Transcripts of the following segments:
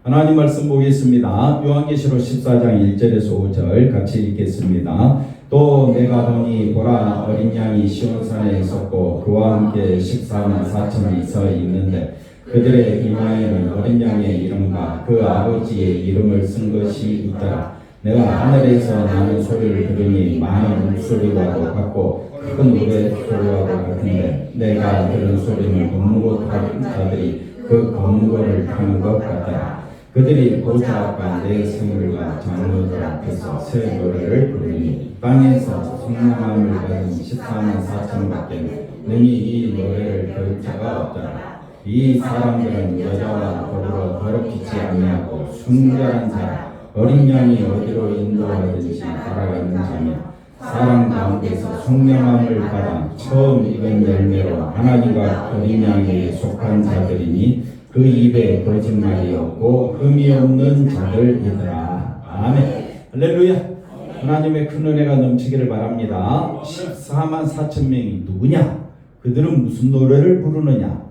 하나님 말씀 보겠습니다. 요한계시록 14장 1절에서 5절 같이 읽겠습니다. 또 내가 보니 보라 어린 양이 시온산에 있었고 그와 함께 14만 4천이 서 있는데 그들의 이마에는 어린 양의 이름과 그 아버지의 이름을 쓴 것이 있더라. 내가 하늘에서 나는 소리를 들으니 많은 물소리와도 같고 큰 노래소리와도 같은데 내가 들은 소리는 검무고 타는 자들이 그 검무고를 타는 것 같더라. 그들이 보좌 앞과 내 생물과 장로들 앞에서 새 노래를 부르니 땅에서 성령함을 받은 14만 4천밖에 능히 이 노래를 배울 자가 없더라. 이 사람들은 여자와 더불어 더럽히지 아니하고 순결한 자 어린 양이 어디로 인도하든지 따라가는 자며 사람 가운데서 성령함을 받아 처음 익은 열매로 하나님과 어린 양에게 속한 자들이니 그 입에 거짓말이 없고 흠이 없는 자들이더라. 아멘. 할렐루야. 하나님의 큰 은혜가 넘치기를 바랍니다. 14만 4천 명이 누구냐? 그들은 무슨 노래를 부르느냐?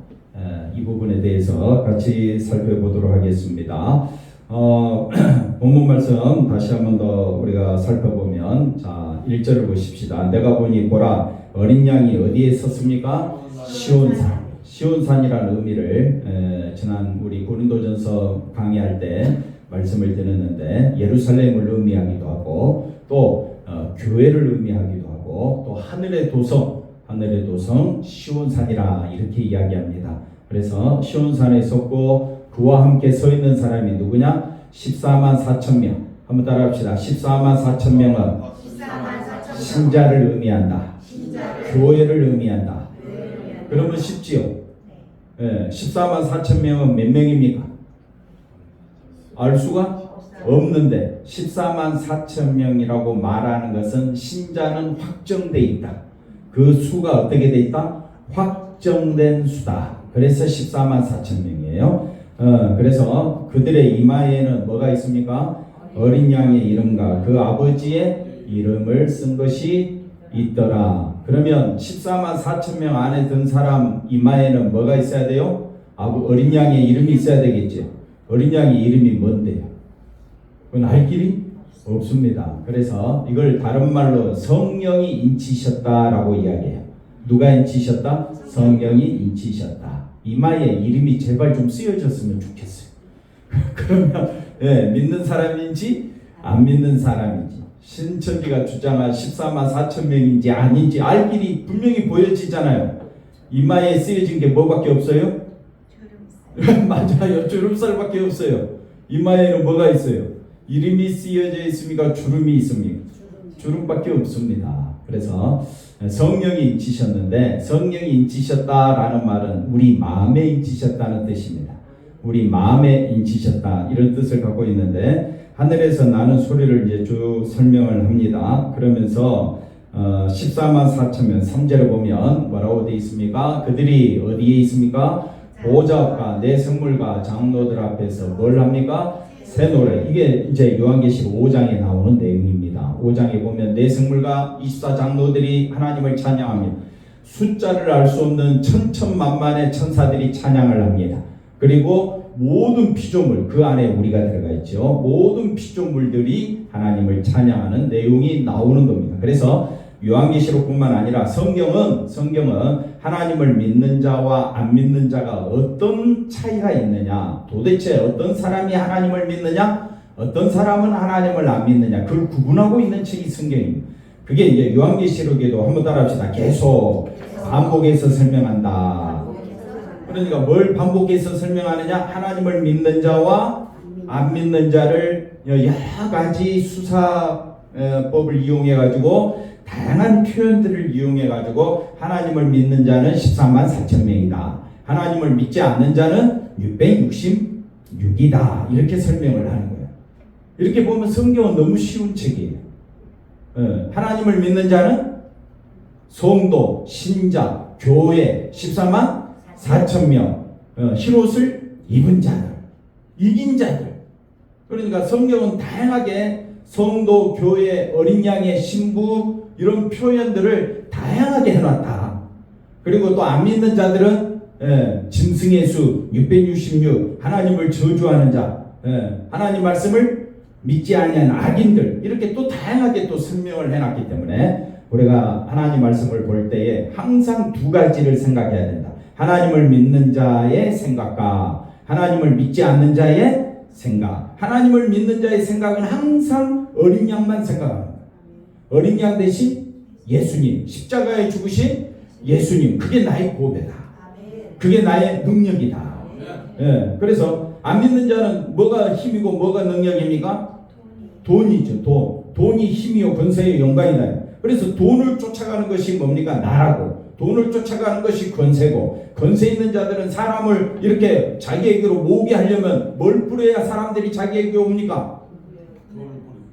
이 부분에 대해서 같이 살펴보도록 하겠습니다. 본문 말씀 다시 한번 더 우리가 살펴보면 자 1절을 보십시다. 내가 보니 보라 어린 양이 어디에 섰습니까? 시온산. 시온산이라는 의미를 지난 우리 고린도전서 강의할 때 말씀을 드렸는데 예루살렘을 의미하기도 하고 또 교회를 의미하기도 하고 또 하늘의 도성 시온산이라 이렇게 이야기합니다. 그래서 시온산에 섰고 그와 함께 서 있는 사람이 누구냐? 14만 4천 명. 한번 따라합시다. 14만 4천 명은 신자를 의미한다. 교회를 의미한다. 그러면 쉽지요? 14만 4천 명은 몇 명입니까? 알 수가 없는데 14만 4천 명이라고 말하는 것은 신자는 확정돼 있다. 그 수가 어떻게 돼 있다? 확정된 수다. 그래서 14만 4천 명이에요. 그래서 그들의 이마에는 뭐가 있습니까? 어린 양의 이름과 그 아버지의 이름을 쓴 것이 있더라. 그러면 14만 4천 명 안에 든 사람 이마에는 뭐가 있어야 돼요? 어린 양의 이름이 있어야 되겠죠. 어린 양의 이름이 뭔데요? 그건 알 길이 없습니다. 그래서 이걸 다른 말로 성령이 인치셨다라고 이야기해요. 누가 인치셨다? 성령이 인치셨다. 이마에 이름이 제발 좀 쓰여졌으면 좋겠어요. 그러면 믿는 사람인지 안 믿는 사람인지 신천지가 주장한 14만 4천 명인지 아닌지 알 길이 분명히 보여지잖아요. 이마에 쓰여진 게 뭐밖에 없어요? 맞아요. 주름살밖에 없어요. 이마에는 뭐가 있어요? 이름이 쓰여져 있습니까? 주름이 있습니까? 주름밖에 없습니다. 그래서 성령이 인치셨는데 성령이 인치셨다라는 말은 우리 마음에 인치셨다는 뜻입니다. 우리 마음에 인치셨다 이런 뜻을 갖고 있는데 하늘에서 나는 소리를 이제 쭉 설명을 합니다. 그러면서 14만 4천 명 3절에 보면 뭐라고 되어 있습니까? 그들이 어디에 있습니까? 보좌 앞과 내 생물과 장로들 앞에서 뭘 합니까? 새 노래. 이게 이제 요한계시록 5장에 나오는 내용입니다. 5장에 보면 내 생물과 24장로들이 하나님을 찬양하며 숫자를 알 수 없는 천천만만의 천사들이 찬양을 합니다. 그리고 모든 피조물, 그 안에 우리가 들어가 있죠. 모든 피조물들이 하나님을 찬양하는 내용이 나오는 겁니다. 그래서 요한계시록뿐만 아니라 성경은 하나님을 믿는 자와 안 믿는 자가 어떤 차이가 있느냐, 도대체 어떤 사람이 하나님을 믿느냐, 어떤 사람은 하나님을 안 믿느냐, 그걸 구분하고 있는 책이 성경입니다. 그게 이제 요한계시록에도 한번 따라합시다. 계속 반복해서 설명한다. 그러니까 뭘 반복해서 설명하느냐? 하나님을 믿는 자와 안 믿는 자를 여러 가지 수사법을 이용해 가지고 다양한 표현들을 이용해 가지고 하나님을 믿는 자는 14만 4천 명이다. 하나님을 믿지 않는 자는 666이다. 이렇게 설명을 하는 거예요. 이렇게 보면 성경은 너무 쉬운 책이에요. 하나님을 믿는 자는 성도, 신자, 교회 14만 4천 명, 흰옷을 입은 자들, 이긴 자들. 그러니까 성경은 다양하게 성도, 교회, 어린 양의 신부 이런 표현들을 다양하게 해놨다. 그리고 또 안 믿는 자들은 짐승의 수 666, 하나님을 저주하는 자, 하나님 말씀을 믿지 아니한 악인들, 이렇게 또 다양하게 또 설명을 해놨기 때문에 우리가 하나님 말씀을 볼 때에 항상 두 가지를 생각해야 된다. 하나님을 믿는 자의 생각과 하나님을 믿지 않는 자의 생각. 하나님을 믿는 자의 생각은 항상 어린 양만 생각합니다. 어린 양 대신 예수님, 십자가에 죽으신 예수님, 그게 나의 보배다. 그게 나의 능력이다. 그래서 안 믿는 자는 뭐가 힘이고 뭐가 능력입니까? 돈이죠. 돈이 힘이요 권세요 영광이다. 그래서 돈을 쫓아가는 것이 뭡니까? 나라고. 돈을 쫓아가는 것이 권세고, 권세 있는 자들은 사람을 이렇게 자기에게로 모으게 하려면 뭘 뿌려야 사람들이 자기에게 옵니까?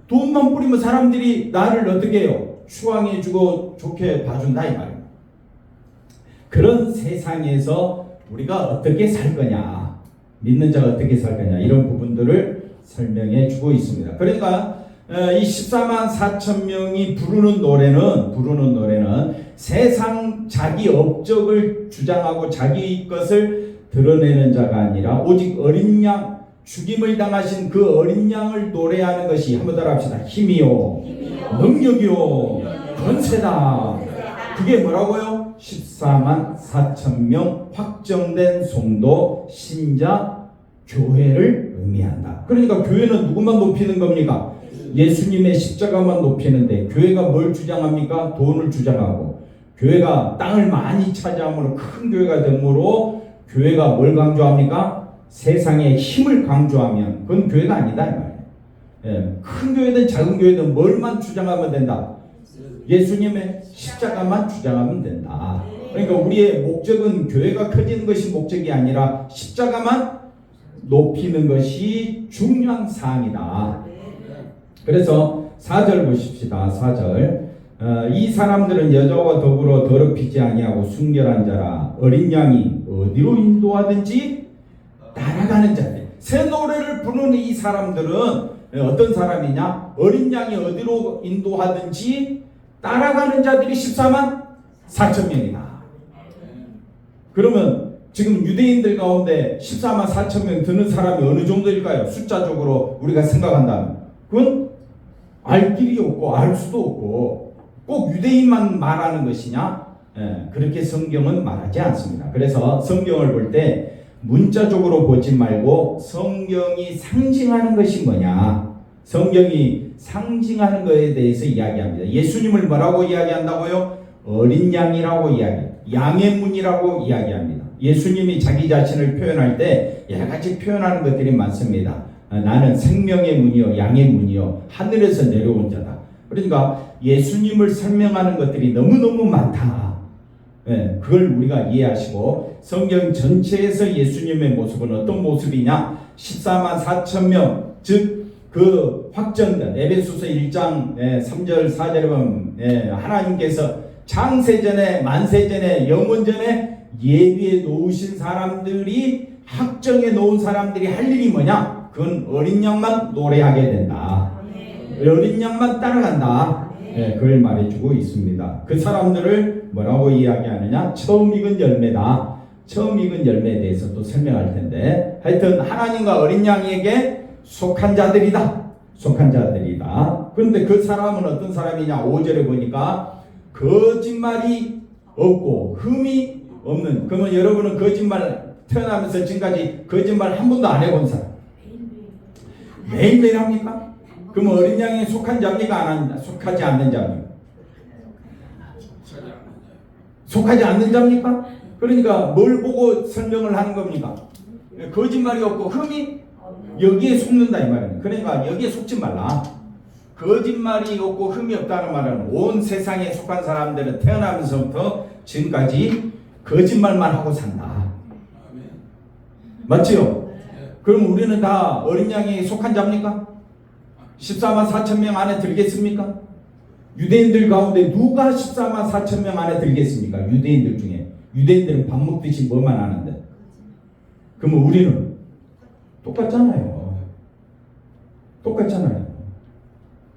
돈만 뿌리면 사람들이 나를 어떻게 해요? 추앙해주고 좋게 봐준다 이 말이에요. 그런 세상에서 우리가 어떻게 살 거냐, 믿는 자가 어떻게 살 거냐, 이런 부분들을 설명해 주고 있습니다. 그러니까 이 14만 4천 명이 부르는 노래는 세상 자기 업적을 주장하고 자기 것을 드러내는 자가 아니라 오직 어린 양, 죽임을 당하신 그 어린 양을 노래하는 것이, 한번 따라 합시다. 힘이요, 능력이요, 권세다. 그게 뭐라고요? 14만 4천 명 확정된 성도, 신자, 교회를 의미한다. 그러니까 교회는 누구만 높이는 겁니까? 예수님의 십자가만 높이는데, 교회가 뭘 주장합니까? 돈을 주장하고, 교회가 땅을 많이 차지함으로 큰 교회가 되므로 교회가 뭘 강조합니까? 세상의 힘을 강조하면 그건 교회가 아니다 이 말이에요. 큰 교회든 작은 교회든 뭘만 주장하면 된다? 예수님의 십자가만 주장하면 된다. 그러니까 우리의 목적은 교회가 커지는 것이 목적이 아니라 십자가만 높이는 것이 중요한 사항이다. 그래서 4절 보십시다. 4절. 이 사람들은 여자와 더불어 더럽히지 아니하고 순결한 자라, 어린 양이 어디로 인도하든지 따라가는 자들. 새 노래를 부르는 이 사람들은 어떤 사람이냐? 어린 양이 어디로 인도하든지 따라가는 자들이 14만 4천 명이다. 그러면 지금 유대인들 가운데 14만 4천 명 드는 사람이 어느 정도일까요? 숫자적으로 우리가 생각한다면 그건 알 길이 없고 알 수도 없고, 꼭 유대인만 말하는 것이냐? 그렇게 성경은 말하지 않습니다. 그래서 성경을 볼 때 문자적으로 보지 말고 성경이 상징하는 것이 뭐냐, 성경이 상징하는 것에 대해서 이야기합니다. 예수님을 뭐라고 이야기한다고요? 어린 양이라고 이야기해요. 양의 문이라고 이야기합니다. 예수님이 자기 자신을 표현할 때 여러 가지 표현하는 것들이 많습니다. 나는 생명의 문이요, 양의 문이요, 하늘에서 내려온 자다. 그러니까 예수님을 설명하는 것들이 너무너무 많다. 그걸 우리가 이해하시고, 성경 전체에서 예수님의 모습은 어떤 모습이냐? 14만 4천 명, 즉 그 확정된 에베소서 1장 3절 4절에 보면 하나님께서 창세전에 만세전에 영원전에 예비해 놓으신 사람들이, 확정해 놓은 사람들이 할 일이 뭐냐? 그건 어린 양만 노래하게 된다. 어린 양만 따라간다. 그걸 말해주고 있습니다. 그 사람들을 뭐라고 이야기하느냐? 처음 익은 열매다. 처음 익은 열매에 대해서 또 설명할 텐데, 하여튼 하나님과 어린 양에게 속한 자들이다. 속한 자들이다. 그런데 그 사람은 어떤 사람이냐? 5절에 보니까 거짓말이 없고 흠이 없는. 그러면 여러분은 거짓말 태어나면서 지금까지 거짓말 한 번도 안 해본 사람? 매일매일 합니까? 그럼 어린 양에 속한 자입니까? 속하지 않는 자입니까? 속하지 않는 자입니까? 그러니까 뭘 보고 설명을 하는 겁니까? 거짓말이 없고 흠이 여기에 속는다 이 말입니다. 그러니까 여기에 속지 말라. 거짓말이 없고 흠이 없다는 말은 온 세상에 속한 사람들은 태어나면서부터 지금까지 거짓말만 하고 산다. 맞지요? 그럼 우리는 다 어린 양에 속한 자입니까? 14만 4천 명 안에 들겠습니까? 유대인들 가운데 누가 14만 4천 명 안에 들겠습니까? 유대인들 중에. 유대인들은 밥 먹듯이 뭐만 하는데. 그러면 우리는 똑같잖아요. 똑같잖아요.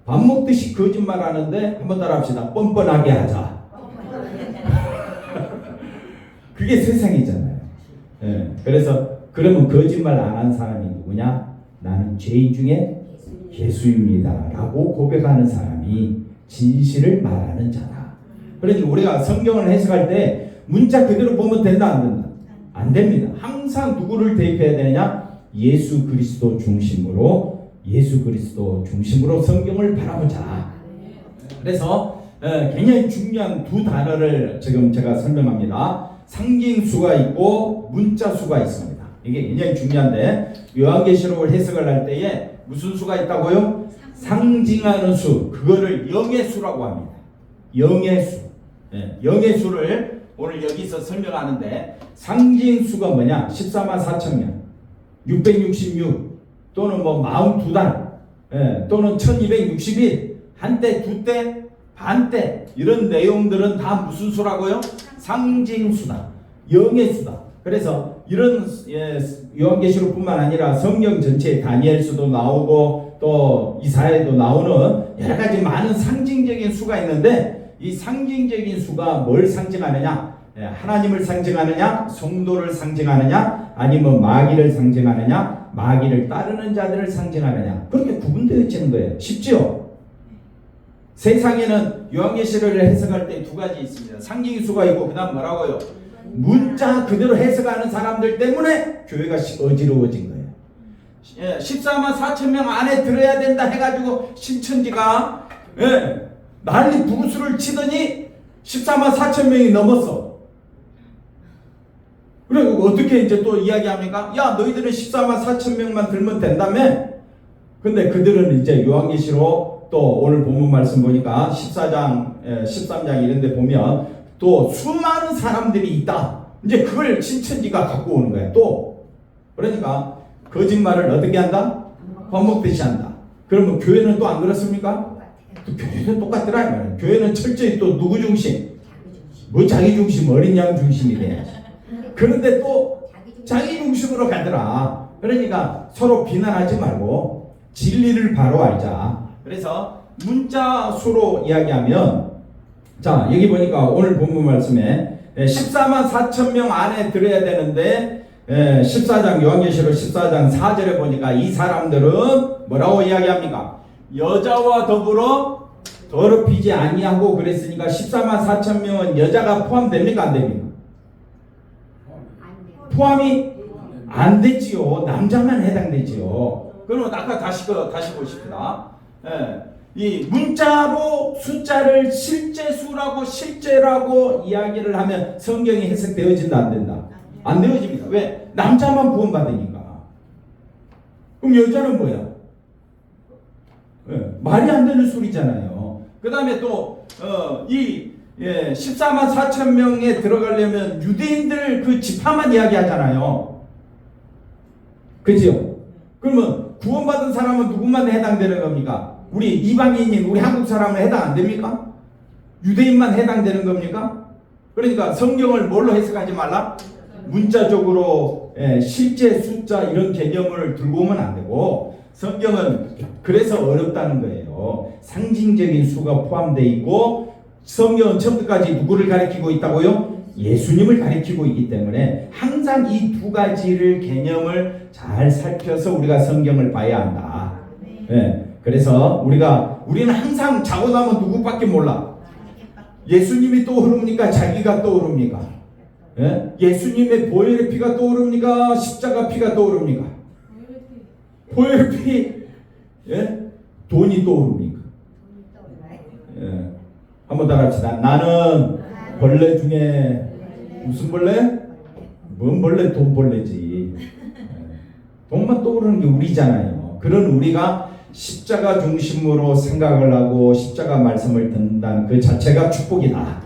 밥 먹듯이 거짓말 하는데, 한번 따라 합시다. 뻔뻔하게 하자. 그게 세상이잖아요. 그래서 그러면 거짓말 안 한 사람이 누구냐? 나는 죄인 중에 예수입니다 라고 고백하는 사람이 진실을 말하는 자다. 그러니까 우리가 성경을 해석할 때 문자 그대로 보면 된다 안 된다? 안 됩니다. 항상 누구를 대입해야 되느냐? 예수 그리스도 중심으로 성경을 바라보자. 그래서 굉장히 중요한 두 단어를 지금 제가 설명합니다. 상징수가 있고 문자수가 있습니다. 이게 굉장히 중요한데 요한계시록을 해석을 할 때에 무슨 수가 있다고요? 상징하는 수, 그거를 영의 수라고 합니다. 영의 수. 영의 수를 오늘 여기서 설명하는데 상징수가 뭐냐? 14만 4천 명, 666 또는 뭐 42달 또는 1261 한때, 두때, 반때 이런 내용들은 다 무슨 수라고요? 상징수다. 영의 수다. 그래서 이런 요한계시록뿐만 아니라 성경 전체에 다니엘서도 나오고 또 이사야에도 나오는 여러 가지 많은 상징적인 수가 있는데 이 상징적인 수가 뭘 상징하느냐? 하나님을 상징하느냐? 성도를 상징하느냐? 아니면 마귀를 상징하느냐? 마귀를 따르는 자들을 상징하느냐? 그렇게 구분되어지는 거예요. 쉽죠? 세상에는 요한계시록을 해석할 때 두 가지 있습니다. 상징수가 있고 그 다음 뭐라고요? 문자 그대로 해석하는 사람들 때문에 교회가 어지러워진 거예요. 14만 4천 명 안에 들어야 된다 해가지고 신천지가 난리 부르스를 치더니 14만 4천 명이 넘었어. 그리고 어떻게 이제 또 이야기합니까? 야, 너희들은 14만 4천 명만 들면 된다며? 근데 그들은 이제 요한계시록 또 오늘 본문 말씀 보니까 14장, 13장 이런 데 보면 또 수많은 사람들이 있다. 이제 그걸 신천지가 갖고 오는 거야. 또 그러니까 거짓말을 어떻게 한다? 밥 먹듯이 한다. 그러면 교회는 또 안 그렇습니까? 또 교회는 똑같더라 이 말이야. 교회는 철저히 또 누구 중심? 뭐 자기 중심, 어린 양 중심이 돼야지. 그런데 또 자기 중심으로 가더라. 그러니까 서로 비난하지 말고 진리를 바로 알자. 그래서 문자수로 이야기하면 자 여기 보니까 오늘 본문 말씀에 14만 4천 명 안에 들어야 되는데 14장 요한계시록 14장 4절에 보니까 이 사람들은 뭐라고 이야기합니까? 여자와 더불어 더럽히지 아니하고 그랬으니까 14만 4천 명은 여자가 포함됩니까? 안 됩니까? 포함이 안 되지요. 남자만 해당되지요. 그러면 아까 다시 보십시다. 이 문자로 숫자를 실제라고 이야기를 하면 성경이 해석되어진다 안 된다? 안 되어집니다. 왜? 남자만 구원받으니까. 그럼 여자는 뭐야? 말이 안 되는 소리잖아요. 그 다음에 또 14만 4천 명에 들어가려면 유대인들 그 지파만 이야기하잖아요. 그죠? 그러면 구원받은 사람은 누구만 해당되는 겁니까? 우리 이방인인 우리 한국 사람은 해당 안 됩니까? 유대인만 해당되는 겁니까? 그러니까 성경을 뭘로 해석하지 말라? 문자적으로 실제 숫자 이런 개념을 들고 오면 안 되고 성경은 그래서 어렵다는 거예요. 상징적인 수가 포함되어 있고 성경은 처음부터까지 누구를 가리키고 있다고요? 예수님을 가리키고 있기 때문에 항상 이 두 가지를 개념을 잘 살펴서 우리가 성경을 봐야 한다. 그래서 우리는 항상 자고 나면 누구밖에 몰라. 예수님이 떠오릅니까? 자기가 떠오릅니까? 예수님의 보혈의 피가 떠오릅니까? 십자가 피가 떠오릅니까? 보혈의 피, 돈이 떠오릅니까? 한번 다 합시다. 나는 벌레 중에 무슨 벌레? 뭔 벌레? 돈 벌레지. 돈만 떠오르는 게 우리잖아요. 그런 우리가 십자가 중심으로 생각을 하고 십자가 말씀을 듣는다는 그 자체가 축복이다.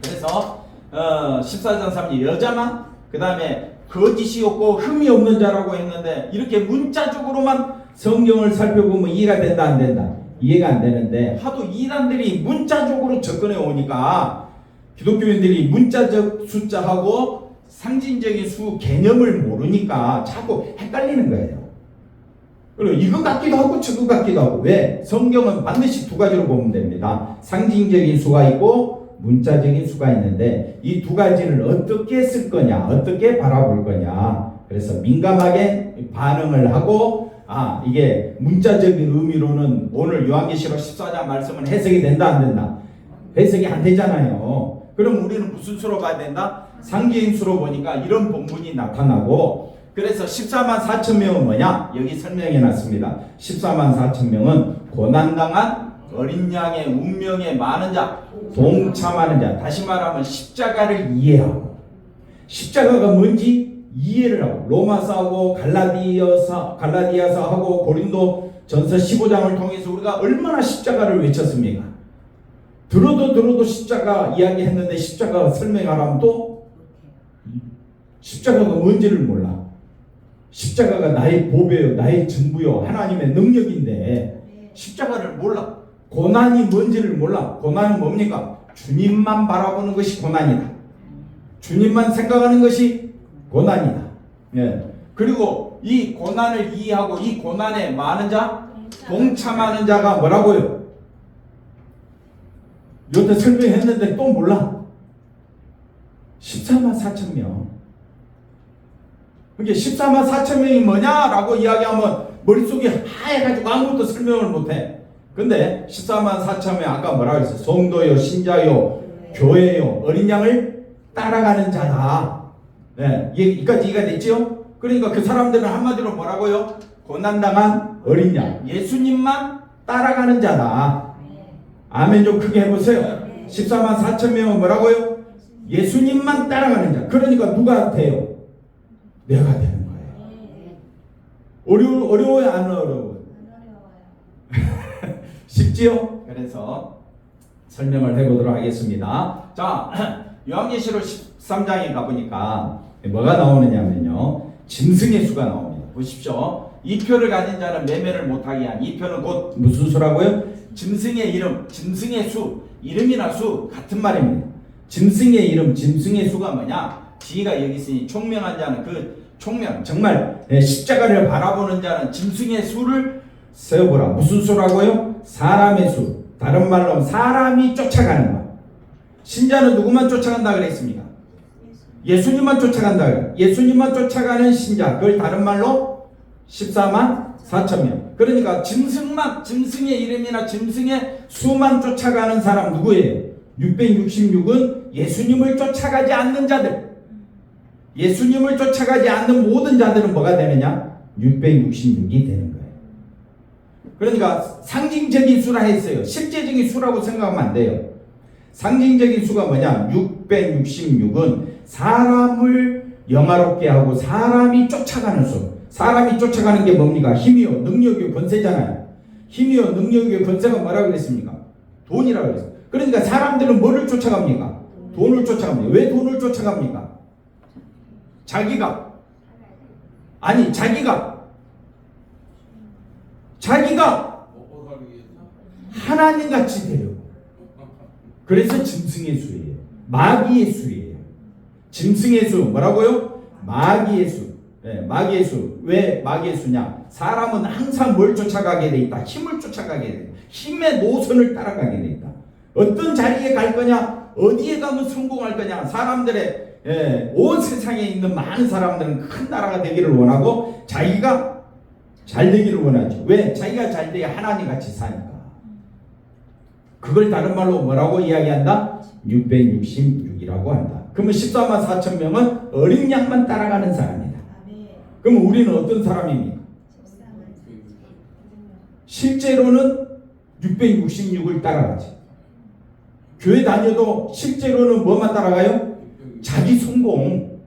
그래서 14장 3절 여자만 그 다음에 거짓이 없고 흠이 없는 자라고 했는데 이렇게 문자적으로만 성경을 살펴보면 이해가 된다 안 된다? 이해가 안 되는데 하도 이단들이 문자적으로 접근해 오니까 기독교인들이 문자적 숫자하고 상징적인 수 개념을 모르니까 자꾸 헷갈리는 거예요. 그리고 이거 같기도 하고 저거 같기도 하고. 왜? 성경은 반드시 두 가지로 보면 됩니다. 상징적인 수가 있고 문자적인 수가 있는데 이 두 가지를 어떻게 쓸 거냐, 어떻게 바라볼 거냐. 그래서 민감하게 반응을 하고 이게 문자적인 의미로는 오늘 요한계시록 14장 말씀은 해석이 된다 안 된다? 해석이 안 되잖아요. 그럼 우리는 무슨 수로 봐야 된다? 상징 수로 보니까 이런 본문이 나타나고, 그래서 14만 4천 명은 뭐냐? 여기 설명해 놨습니다. 14만 4천 명은 고난당한 어린 양의 운명에 많은 자, 동참하는 자. 다시 말하면 십자가를 이해하고, 십자가가 뭔지 이해를 하고, 로마서하고 갈라디아서하고 고린도 전서 15장을 통해서 우리가 얼마나 십자가를 외쳤습니까? 들어도 십자가 이야기했는데 십자가 설명하라면 또 십자가가 뭔지를 몰라. 십자가가 나의 보배요, 나의 전부요, 하나님의 능력인데 십자가를 몰라. 고난이 뭔지를 몰라. 고난은 뭡니까? 주님만 바라보는 것이 고난이다. 주님만 생각하는 것이 고난이다. 예. 그리고 이 고난을 이해하고 이 고난에 많은 자, 동참하는 자가 뭐라고요? 여태 설명했는데 또 몰라. 14만 4천 명. 그러니까 14만 4천 명이 뭐냐라고 이야기하면 머릿속에 하얘가지고 아무것도 설명을 못해. 근데 14만 4천 명 아까 뭐라고 했어요? 성도요, 신자요, 교회요, 어린 양을 따라가는 자다. 네, 여기까지 이해가 됐죠? 그러니까 그 사람들은 한마디로 뭐라고요? 고난당한 어린 양, 예수님만 따라가는 자다. 아멘 좀 크게 해보세요. 14만 4천 명은 뭐라고요? 예수님만 따라가는 자. 그러니까 누가 돼요? 내가 되는 거예요. 어려워요? 안 어려워요? 쉽지요? 그래서 설명을 해보도록 하겠습니다. 자, 요한계시록 13장에 가보니까 뭐가 나오느냐면요, 짐승의 수가 나옵니다. 보십시오. 이 표를 가진 자는 매매를 못하게 한, 이 표는 곧 무슨 수라고요? 짐승의 이름, 짐승의 수, 이름이나 수 같은 말입니다. 짐승의 이름, 짐승의 수가 뭐냐? 지가 여기 있으니 총명한 자는 그 총명, 정말 십자가를 바라보는 자는 짐승의 수를 세어보라. 무슨 수라고요? 사람의 수. 다른 말로 사람이 쫓아가는 것. 신자는 누구만 쫓아간다 그랬습니까? 예수님만 쫓아간다 그래요. 예수님만 쫓아가는 신자, 그걸 다른 말로 14만 4천 명. 그러니까 짐승의 이름이나 짐승의 수만 쫓아가는 사람 누구예요? 666은 예수님을 쫓아가지 않는 자들. 예수님을 쫓아가지 않는 모든 자들은 뭐가 되느냐? 666이 되는 거예요. 그러니까 상징적인 수라 했어요. 실제적인 수라고 생각하면 안 돼요. 상징적인 수가 뭐냐? 666은 사람을 영화롭게 하고 사람이 쫓아가는 수. 사람이 쫓아가는 게 뭡니까? 힘이요, 능력이요, 권세잖아요. 힘이요, 능력이요, 권세가 뭐라고 그랬습니까? 돈이라고 그랬어요. 그러니까 사람들은 뭐를 쫓아갑니까? 돈을 쫓아갑니다. 왜 돈을 쫓아갑니까? 자기가 하나님같이 되려고. 그래서 짐승의 수예요. 마귀의 수예요. 짐승의 수 뭐라고요? 마귀의 수. 네, 마귀의 수. 왜 마귀의 수냐? 사람은 항상 뭘 쫓아가게 돼 있다? 힘을 쫓아가게 돼 있다. 힘의 노선을 따라가게 돼 있다. 어떤 자리에 갈 거냐? 어디에 가면 성공할 거냐? 사람들의 온 세상에 있는 많은 사람들은 큰 나라가 되기를 원하고 자기가 잘 되기를 원하죠. 왜? 자기가 잘 돼야 하나님 같이 사니까. 그걸 다른 말로 뭐라고 이야기한다? 666이라고 한다. 그러면 14만 4천 명은 어린 양만 따라가는 사람이다. 그럼 우리는 어떤 사람입니까? 실제로는 666을 따라가지. 교회 다녀도 실제로는 뭐만 따라가요? 자기 성공.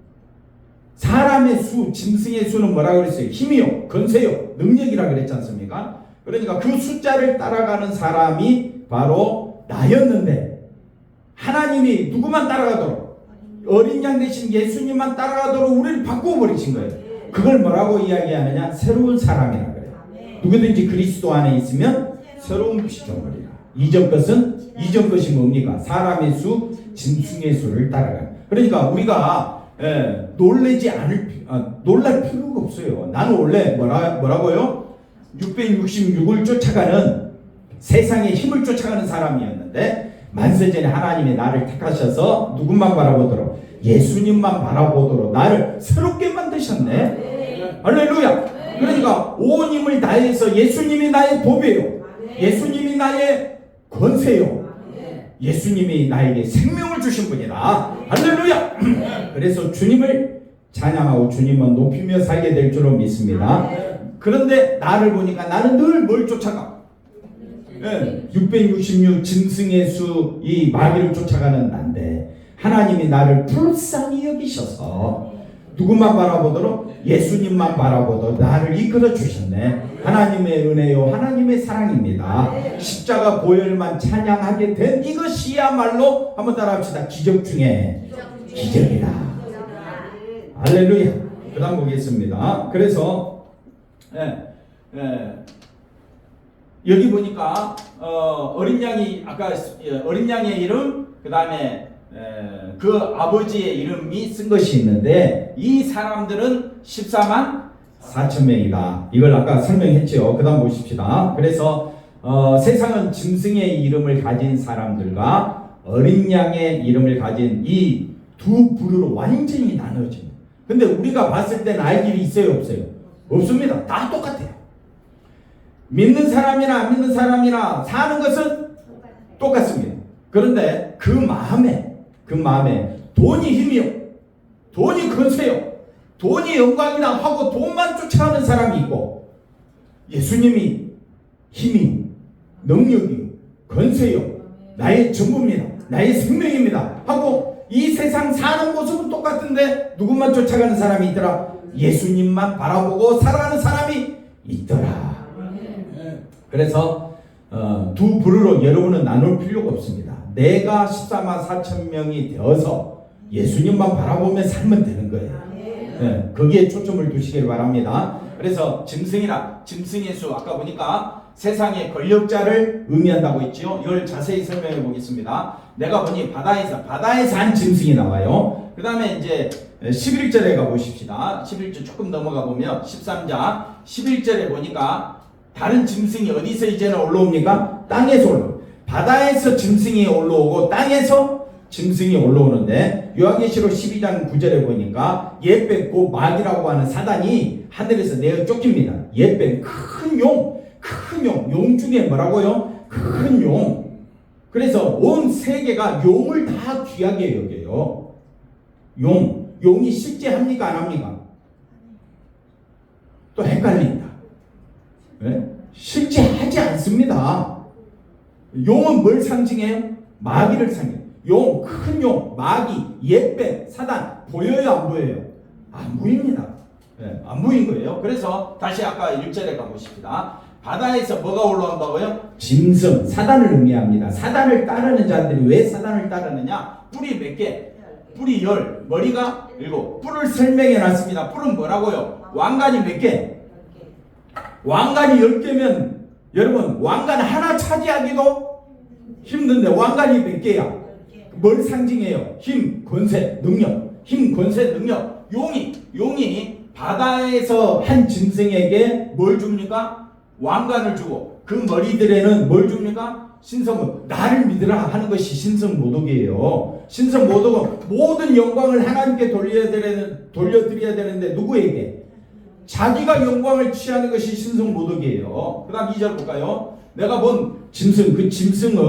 사람의 수, 짐승의 수는 뭐라고 그랬어요? 힘이요, 권세요, 능력이라고 그랬지 않습니까? 그러니까 그 숫자를 따라가는 사람이 바로 나였는데 하나님이 누구만 따라가도록, 어린 양 대신 예수님만 따라가도록 우리를 바꾸어버리신 거예요. 그걸 뭐라고 이야기하느냐? 새로운 사람이라고 그래요. 누구든지 그리스도 안에 있으면 새로운 것이 되어버리라. 이전 것이 뭡니까? 사람의 수, 짐승의 수를 따라가요. 그러니까 우리가 놀랄 필요가 없어요. 나는 원래 뭐라고요? 666을 쫓아가는, 세상의 힘을 쫓아가는 사람이었는데 만세전에 하나님이 나를 택하셔서 누구만 바라보도록? 예수님만 바라보도록 나를 새롭게 만드셨네. 할렐루야. 그러니까 온 힘을 다해서 예수님이 나의 보배요. 예수님이 나의 권세요. 예수님이 나에게 생명을 주신 분이다. 할렐루야. 그래서 주님을 찬양하고 주님만 높이며 살게 될 줄로 믿습니다. 그런데 나를 보니까 나는 늘 뭘 쫓아가? 666 짐승의 수 이 마귀를 쫓아가는 난데 하나님이 나를 불쌍히 여기셔서 누구만 바라보도록 예수님만 바라보도록 나를 이끌어 주셨네. 하나님의 은혜요 하나님의 사랑입니다. 십자가 보혈만 찬양하게 된 이것이야말로 한번 따라합시다. 기적 중에 기적이다. 할렐루야. 그 다음 보겠습니다. 그래서 여기 보니까 어린 양이 아까 어린 양의 이름 그 다음에 그 아버지의 이름이 쓴 것이 있는데 이 사람들은 14만 4천 명이다. 이걸 아까 설명했죠. 그 다음 보십시다. 그래서 세상은 짐승의 이름을 가진 사람들과 어린 양의 이름을 가진 이 두 부류로 완전히 나눠집니다. 근데 우리가 봤을 때는 알 길이 있어요 없어요? 없습니다. 다 똑같아요. 믿는 사람이나 안 믿는 사람이나 사는 것은 똑같습니다. 그런데 그 마음에 돈이 힘이요, 돈이 권세요, 돈이 영광이다 하고 돈만 쫓아가는 사람이 있고 예수님이 힘이 능력이 권세요 나의 전부입니다, 나의 생명입니다 하고 이 세상 사는 모습은 똑같은데 누구만 쫓아가는 사람이 있더라? 예수님만 바라보고 살아가는 사람이 있더라. 그래서 두 부류로 여러분은 나눌 필요가 없습니다. 내가 14만 4천 명이 되어서 예수님만 바라보며 살면 되는 거예요. 거기에 초점을 두시길 바랍니다. 그래서 짐승의 수 아까 보니까 세상의 권력자를 의미한다고 했지요. 이걸 자세히 설명해 보겠습니다. 내가 보니 바다에서 한 짐승이 나와요. 그 다음에 이제 11절에 가보십시다. 11절 조금 넘어가 보면 13장 11절에 보니까 다른 짐승이 어디서 이제는 올라옵니까? 땅에서 올라옵니다. 바다에서 짐승이 올라오고 땅에서 짐승이 올라오는데 요한계시록 12장 9절에 보니까 옛뱀 곧 마귀라고 하는 사단이 하늘에서 내어 쫓깁니다. 옛뱀 큰 용 중에 뭐라고요? 큰 용. 그래서 온 세계가 용을 다 귀하게 여겨요. 용이 실제 합니까 안 합니까? 또 헷갈린다. 네? 실제 하지 않습니다. 용은 뭘 상징해요? 마귀를 상징해요. 용, 큰 용, 마귀, 옛뱀, 사단 보여요 안 보여요? 안 보입니다. 네, 안 보인 거예요. 그래서 다시 아까 1절에 가보십시다. 바다에서 뭐가 올라온다고요? 짐승, 사단을 의미합니다. 사단을 따르는 자들이 왜 사단을 따르느냐? 뿔이 몇 개? 뿔이 10, 머리가 7. 뿔을 설명해 놨습니다. 뿔은 뭐라고요? 왕관이 몇 개? 왕관이 10개면 여러분 왕관 하나 차지하기도 힘든데 왕관이 몇 개야? 뭘 상징해요? 힘, 권세, 능력. 힘, 권세, 능력. 용이 바다에서 한 짐승에게 뭘 줍니까? 왕관을 주고 그 머리들에는 뭘 줍니까? 신성모독. 나를 믿으라 하는 것이 신성모독이에요. 신성모독은 모든 영광을 하나님께 돌려드려야 되는데 누구에게? 자기가 영광을 취하는 것이 신성모독이에요. 그 다음 2절 볼까요? 내가 본 짐승, 그 짐승은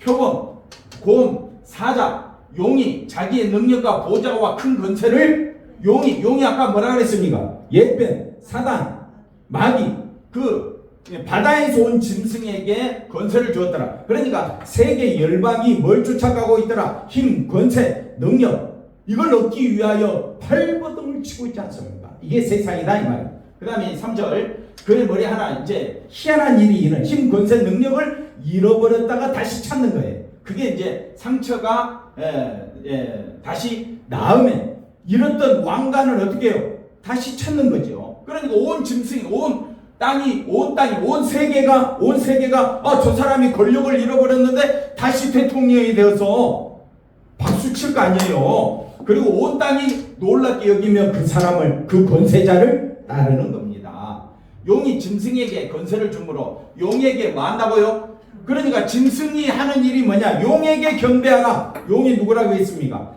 표범, 곰, 사자, 용이 자기의 능력과 보좌와 큰 권세를 용이 아까 뭐라 그랬습니까? 옛뱀, 사단, 마귀, 그 바다에서 온 짐승에게 권세를 주었더라. 그러니까 세계 열방이 뭘 쫓아가고 있더라? 힘, 권세, 능력. 이걸 얻기 위하여 발버둥을 치고 있지 않습니까? 이게 세상이다 이 말이에요. 그 다음에 3절 그의 머리 하나 이제 희한한 일이 있는 힘, 권세, 능력을 잃어버렸다가 다시 찾는 거예요. 그게 이제 상처가 다시 나으면 잃었던 왕관을 어떻게 해요? 다시 찾는 거죠. 그러니까 온 짐승이 온 땅이 온 세계가 저 사람이 권력을 잃어버렸는데 다시 대통령이 되어서 박수 칠 거 아니에요. 그리고 온 땅이 놀랍게 여기며 그 사람을 그 권세자를 따르는 겁니다. 용이 짐승에게 권세를 주므로 용에게 뭐 한다고요? 그러니까 짐승이 하는 일이 뭐냐? 용에게 경배하라. 용이 누구라고 했습니까?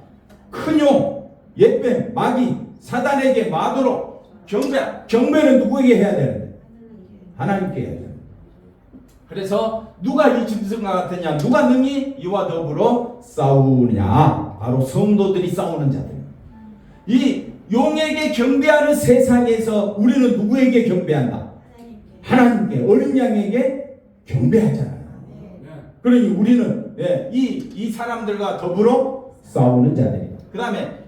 큰 용, 옛뱀, 마귀, 사단에게 마도록 경배는 누구에게 해야 되는데? 하나님께 해야 돼. 그래서 누가 이 짐승과 같으냐? 누가 능히 이와 더불어 싸우느냐? 바로 성도들이 싸우는 자들. 이 용에게 경배하는 세상에서 우리는 누구에게 경배한다? 하나님께, 어린 양에게 경배하잖아요. 그러니 우리는 이 사람들과 더불어 싸우는 자들이다. 그 다음에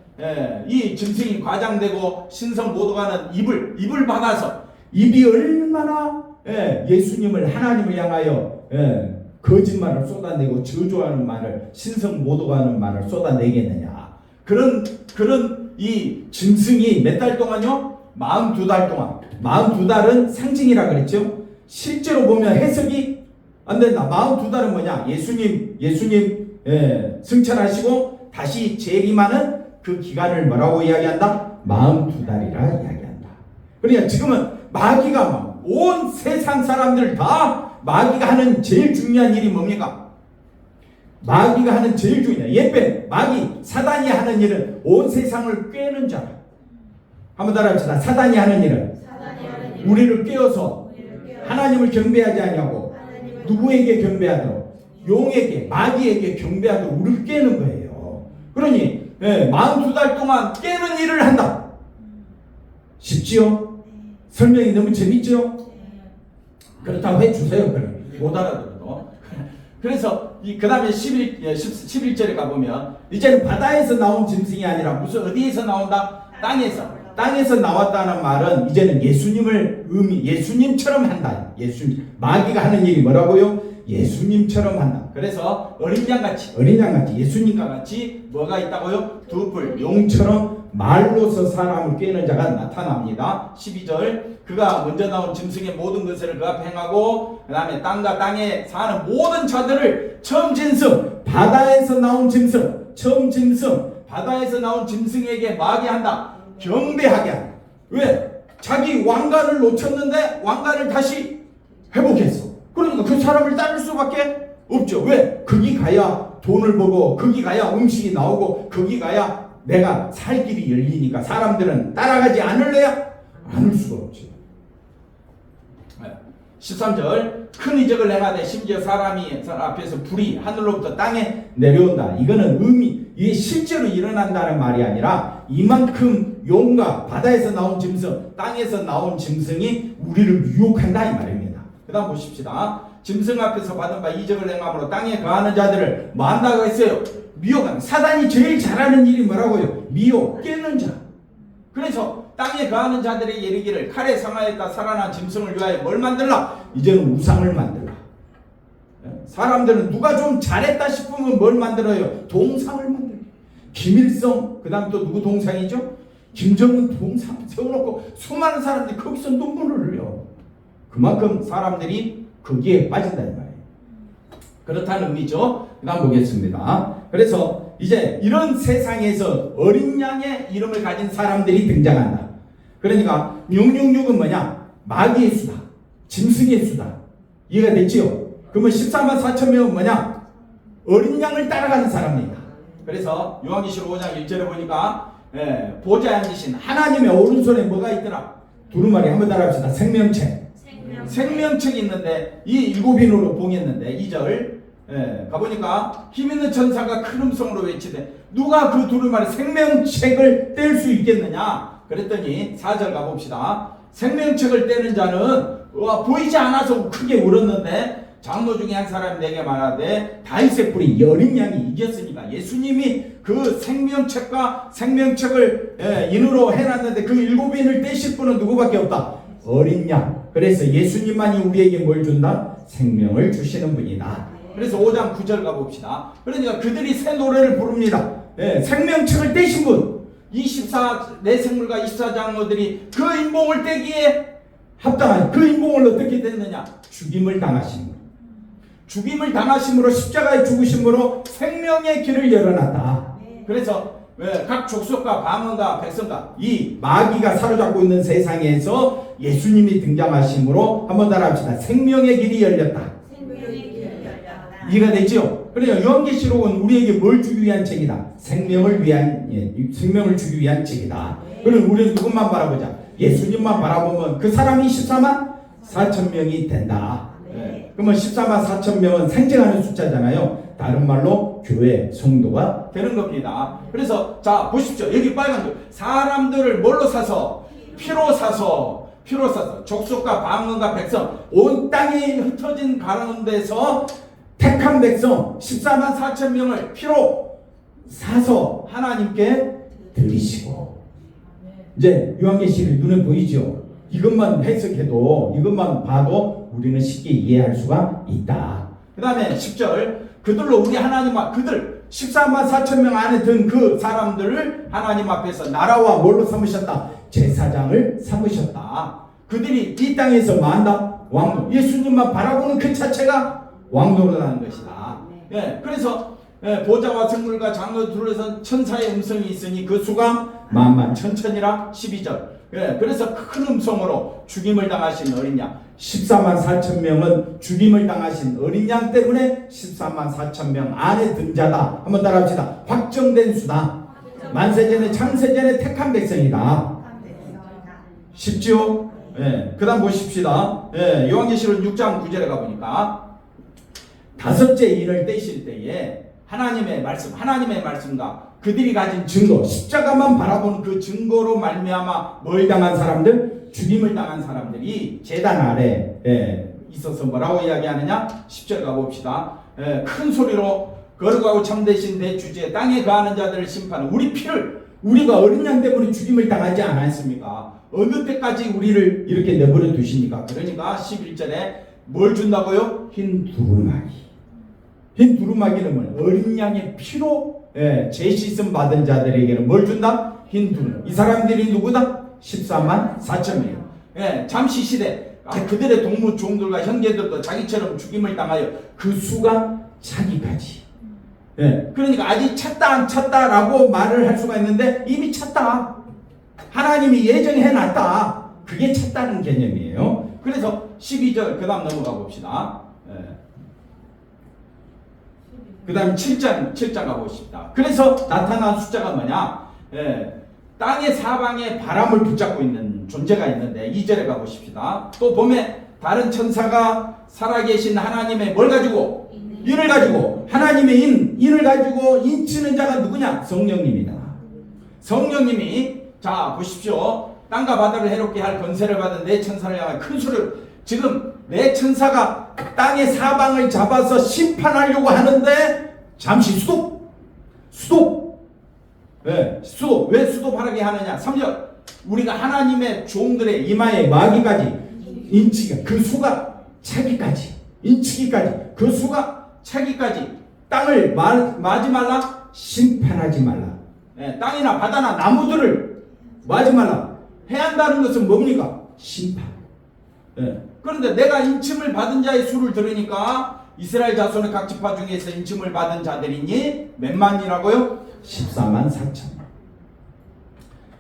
이 짐승이 과장되고 신성 모독하는 입을 받아서 입이 얼마나 예수님을 하나님을 향하여 거짓말을 쏟아내고 저주하는 말을 신성 모독하는 말을 쏟아내겠느냐. 그런 이 짐승이 몇 달 동안요? 42달 동안. 42달은 상징이라 그랬죠. 실제로 보면 해석이 안 된다. 42달은 뭐냐? 예수님 승천하시고 다시 재림하는 그 기간을 뭐라고 이야기한다? 42달이라 이야기한다. 그러니까 지금은 마귀가 온 세상 사람들 다 마귀가 하는 제일 중요한 일이 뭡니까? 마귀가 하는 제일 중요한 예배 마귀 사단이 하는 일은 온 세상을 꿰는 자라. 한번 따라합시다. 사단이 하는 일은 우리를 깨어서 하나님을 경배하지 않냐고 누구에게 경배하도록 용에게 마귀에게 경배하도록 우리를 깨는 거예요. 그러니 42달 동안 깨는 일을 한다. 쉽지요? 설명이 너무 재밌죠? 그렇다고 해주세요. 못 알아들어도. 그래서 그 다음에 11절에 가보면 이제는 바다에서 나온 짐승이 아니라 무슨 어디에서 나온다? 땅에서 나왔다는 말은 이제는 예수님처럼 한다. 마귀가 하는 일이 뭐라고요? 예수님처럼 한다. 그래서 어린 양같이 예수님과 같이 뭐가 있다고요? 두 뿔 용처럼 말로서 사람을 꿰는 자가 나타납니다. 12절 그가 먼저 나온 짐승의 모든 것을 그 앞에 행하고 그 다음에 땅과 땅에 사는 모든 자들을 처음 짐승 바다에서 나온 짐승 바다에서 나온 짐승에게 마귀 한다. 경배하게 한다. 왜? 자기 왕관을 놓쳤는데 왕관을 다시 회복했어. 그러니까 그 사람을 따를 수밖에 없죠. 왜? 거기 가야 돈을 벌고 거기 가야 음식이 나오고 거기 가야 내가 살 길이 열리니까 사람들은 따라가지 않을래야? 않을 수가 없지. 13절 큰 이적을 행하되 심지어 사람이 앞에서 불이 하늘로부터 땅에 내려온다. 이거는 이게 실제로 일어난다는 말이 아니라 이만큼 용과 바다에서 나온 짐승 땅에서 나온 짐승이 우리를 유혹한다 이 말입니다. 그 다음 보십시다. 짐승 앞에서 받은 바 이적을 행함으로 땅에 거하는 자들을 뭐 한다고 했어요? 미혹한. 사단이 제일 잘하는 일이 뭐라고요? 미혹, 깨는 자. 그래서 땅에 거하는 자들의 이르기를 칼에 상하였다 살아난 짐승을 위하여 뭘 만들라? 이제는 우상을 만들라. 사람들은 누가 좀 잘했다 싶으면 뭘 만들어요? 동상을 만들어요. 김일성, 그 다음 또 누구 동상이죠? 김정은 동상 세워놓고 수많은 사람들이 거기서 눈물을 흘려. 그만큼 사람들이 거기에 빠진다 이 말이에요. 그렇다는 의미죠. 그 다음 보겠습니다. 그래서 이제 이런 세상에서 어린 양의 이름을 가진 사람들이 등장한다. 그러니까 666은 뭐냐? 마귀의 수다, 짐승의 수다. 이해가 됐지요? 그러면 14만 4천 명은 뭐냐? 어린 양을 따라가는 사람입니다. 그래서 요한계시록 5장 1절에 보니까 보좌에 앉으신 하나님의 오른손에 뭐가 있더라? 두루마리 한번 따라합시다. 생명책이 있는데 이 일곱인으로 봉했는데 2절 가보니까 힘있는 천사가 큰 음성으로 외치되 누가 그 두루마리 생명책을 뗄 수 있겠느냐? 그랬더니 4절 가봅시다. 생명책을 떼는 자는 보이지 않아서 크게 울었는데 장로 중에 한 사람이 내게 말하되 다윗의 뿔이 어린 양이 이겼으니까 예수님이 그 생명책을 인으로 해놨는데 그 일곱인을 떼실 분은 누구밖에 없다? 어린 양. 그래서 예수님만이 우리에게 뭘 준다? 생명을 주시는 분이다. 그래서 5장 9절 가봅시다. 그러니까 그들이 새 노래를 부릅니다. 생명책을 떼신 분, 내 생물과 24장로들이 그 인봉을 떼기에 합당한 그 인봉을 어떻게 됐느냐? 죽임을 당하심으로 십자가에 죽으심으로 생명의 길을 열어놨다. 그래서 각 족속과 방언과 백성과 이 마귀가 사로잡고 있는 세상에서 예수님이 등장하심으로 한번 따라합시다. 생명의 길이 열렸다. 이해가 됐죠? 그러니까 요한계시록은 우리에게 뭘 주기 위한 책이다? 생명을 주기 위한 책이다. 그럼 우리는 누구만 바라보자? 예수님만 바라보면 그 사람이 14만 4천 명이 된다. 그러면 14만 4천 명은 상징하는 숫자잖아요. 다른 말로 교회, 성도가 되는 겁니다. 그래서 자 보십시오. 여기 빨간 줄. 사람들을 뭘로 사서? 피로 사서. 족속과 방언과 백성 온 땅에 흩어진 가운데서 택한 백성 14만 4천 명을 피로 사서 하나님께 드리시고, 이제 요한계시록이 눈에 보이죠. 이것만 해석해도, 이것만 봐도 우리는 쉽게 이해할 수가 있다. 그 다음에 10절, 그들로 우리 하나님과 그들 14만 4천 명 안에 든 그 사람들을 하나님 앞에서 나라와 뭘로 삼으셨다? 제사장을 삼으셨다. 그들이 이 땅에서 만다 왕노, 예수님만 바라보는 그 자체가 왕노릇하는 것이다. 예, 그래서 보좌와 생물과 장로 둘러선 천사의 음성이 있으니 그 수가 만만 천천이라. 12절. 예, 그래서 큰 음성으로 죽임을 당하신 어린 양 14만 4천 명은 죽임을 당하신 어린 양 때문에 14만 4천 명 안에 든 자다. 한번 따라합시다. 확정된 수다. 만세전에 창세전에 택한 백성이다. 쉽죠? 예, 그 다음 보십시다. 예, 요한계시록 6장 9절에 가보니까 다섯째 인을 떼실 때에 하나님의 말씀과 그들이 가진 증거, 십자가만 바라보는 그 증거로 말미암아 뭘 당한 사람들? 죽임을 당한 사람들이 제단 아래 있어서 뭐라고 이야기하느냐? 10절 가봅시다. 큰 소리로 거룩하고 참되신 내 주제 땅에 거하는 자들을 심판하는 우리 피를, 우리가 어린 양 때문에 죽임을 당하지 않았습니까? 어느 때까지 우리를 이렇게 내버려 두십니까? 그러니까 11절에 뭘 준다고요? 흰 두루마기. 흰 두루마기는 뭐 어린 양의 피로 죄씻음 받은 자들에게는 뭘 준다? 흰 두루마기. 이 사람들이 누구다? 14만 4천 명. 잠시 시대 그들의 동무 종들과 형제들도 자기처럼 죽임을 당하여 그 수가 차기까지. 그러니까 아직 찼다 안 찼다라고 말을 할 수가 있는데 이미 찼다. 하나님이 예정해 놨다. 그게 찼다는 개념이에요. 그래서 12절 그 다음 넘어가 봅시다. 그 다음 7장 가봅시다. 그래서 나타난 숫자가 뭐냐? 땅의 사방에 바람을 붙잡고 있는 존재가 있는데 2절에 가보십시다. 또 봄에 다른 천사가 살아계신 하나님의 뭘 가지고? 인을 가지고, 하나님의 인을 가지고 인치는 자가 누구냐? 성령님이다. 성령님이 자 보십시오. 땅과 바다를 해롭게 할 권세를 받은 내 천사를 향해 큰 소리로, 지금 내 천사가 땅의 사방을 잡아서 심판하려고 하는데 잠시 수도. 왜 수도하게 하느냐? 3절. 우리가 하나님의 종들의 이마에 마귀까지 인치가, 그 수가 차기까지, 인치기까지, 그 수가 차기까지 땅을 마지 말라, 심판하지 말라. 땅이나 바다나 나무들을 마지 말라. 해야 한다는 것은 뭡니까? 심판. 그런데 내가 인침을 받은 자의 수를 들으니까 이스라엘 자손의 각 지파 중에서 인침을 받은 자들이니 몇 만이라고요? 14만 4천.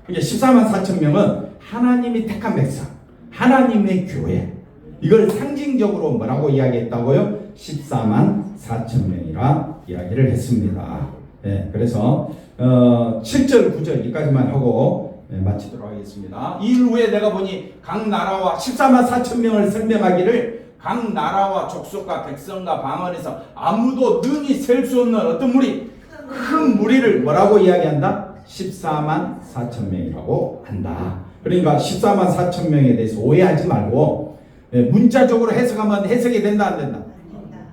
이게 14만 4천 명은 하나님이 택한 백성, 하나님의 교회. 이걸 상징적으로 뭐라고 이야기했다고요? 14만 4천 명이라 이야기를 했습니다. 그래서 7절 9절 여기까지만 하고 마치도록 하겠습니다. 이 후에 내가 보니 각 나라와 14만 4천 명을 설명하기를 각 나라와 족속과 백성과 방언에서 아무도 능히 셀 수 없는 어떤 무리, 큰 무리를 뭐라고 이야기한다? 14만 4천 명이라고 한다. 그러니까 14만 4천 명에 대해서 오해하지 말고 문자적으로 해석하면 해석이 된다 안 된다?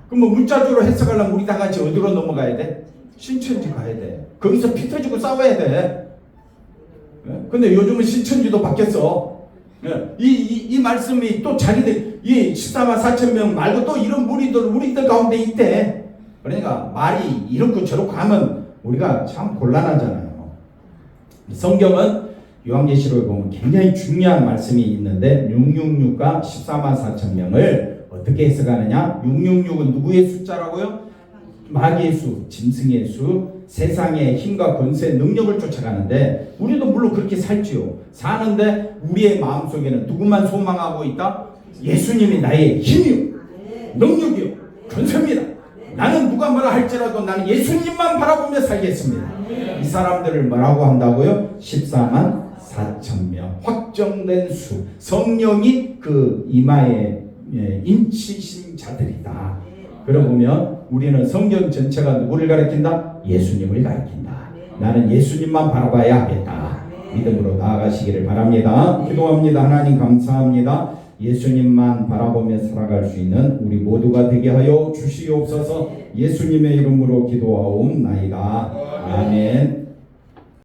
그럼 뭐 문자적으로 해석하려면 우리 다 같이 어디로 넘어가야 돼? 신천지 가야 돼. 거기서 피 터지고 싸워야 돼. 근데 요즘은 신천지도 바뀌었어. 이 말씀이 또 자기들 이 14만 4천 명 말고 또 이런 무리들 우리들 가운데 있대. 그러니까 말이 이렇고 저렇고 하면 우리가 참 곤란하잖아요. 성경은 요한계시록에 보면 굉장히 중요한 말씀이 있는데 666과 14만 4천 명을 어떻게 해석하느냐? 666은 누구의 숫자라고요? 마귀의 수, 짐승의 수, 세상의 힘과 권세, 능력을 쫓아가는데 우리도 물론 그렇게 살지요. 사는데 우리의 마음속에는 누구만 소망하고 있다? 예수님이 나의 힘이요, 능력이요, 권세입니다. 나는 누가 뭐라 할지라도 나는 예수님만 바라보며 살겠습니다. 이 사람들을 뭐라고 한다고요? 14만 4천 명. 확정된 수, 성령이 그 이마에 인치신 자들이다. 그러고 보면 우리는 성경 전체가 누구를 가리킨다? 예수님을 가리킨다. 나는 예수님만 바라봐야 하겠다. 믿음으로 나아가시기를 바랍니다. 기도합니다. 하나님 감사합니다. 예수님만 바라보며 살아갈 수 있는 우리 모두가 되게 하여 주시옵소서. 예수님의 이름으로 기도하옵나이다. 아멘.